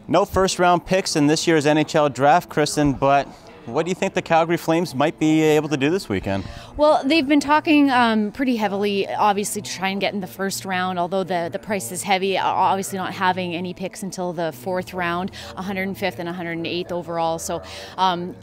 No first-round picks in this year's NHL draft, Kristen, but what do you think the Calgary Flames might be able to do this weekend? Well, they've been talking pretty heavily, obviously, to try and get in the first round, although the price is heavy, obviously not having any picks until the fourth round, 105th and 108th overall. So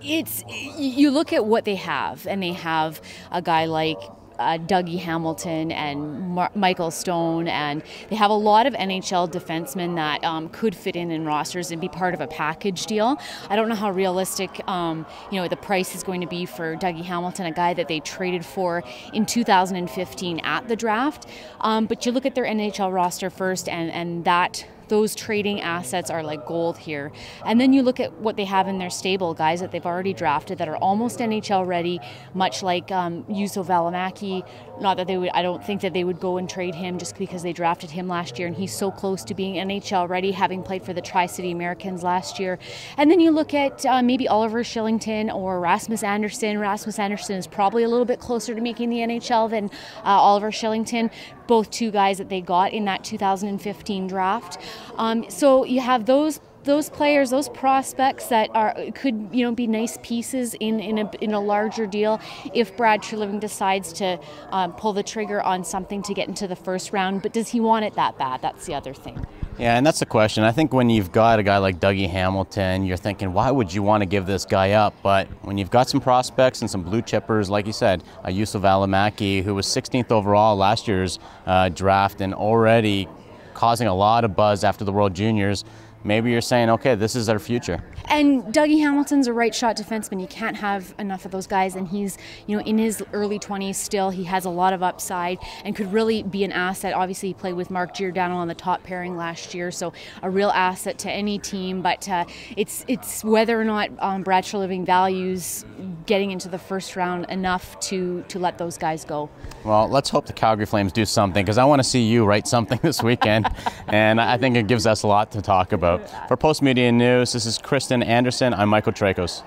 you look at what they have, and they have a guy like Dougie Hamilton and Michael Stone, and they have a lot of NHL defensemen that could fit in rosters and be part of a package deal. I don't know how realistic the price is going to be for Dougie Hamilton, a guy that they traded for in 2015 at the draft. But you look at their NHL roster first, and those trading assets are like gold here. And then you look at what they have in their stable, guys that they've already drafted that are almost NHL ready, much like Juuso Välimäki. Not that I don't think that they would go and trade him just because they drafted him last year and he's so close to being NHL ready, having played for the Tri-City Americans last year. And then you look at maybe Oliver Kylington or Rasmus Andersson. Rasmus Andersson is probably a little bit closer to making the NHL than Oliver Kylington, both two guys that they got in that 2015 draft. So you have those players, those prospects that could be nice pieces in a larger deal if Brad Treliving decides to pull the trigger on something to get into the first round. But does he want it that bad? That's the other thing. Yeah, and that's the question. I think when you've got a guy like Dougie Hamilton, you're thinking, why would you want to give this guy up? But when you've got some prospects and some blue chippers, like you said, Juuso Välimäki, who was 16th overall last year's draft and already causing a lot of buzz after the World Juniors, maybe you're saying, okay, this is our future. And Dougie Hamilton's a right shot defenseman. You can't have enough of those guys, and he's in his early 20s still. He has a lot of upside and could really be an asset. Obviously, he played with Mark Giordano on the top pairing last year, so a real asset to any team. But it's whether or not Brad Treliving values getting into the first round enough to let those guys go. Well, let's hope the Calgary Flames do something, because I want to see you write something this weekend, and I think it gives us a lot to talk about. For Post Media News, this is Kristen Anderson. I'm Michael Trakos.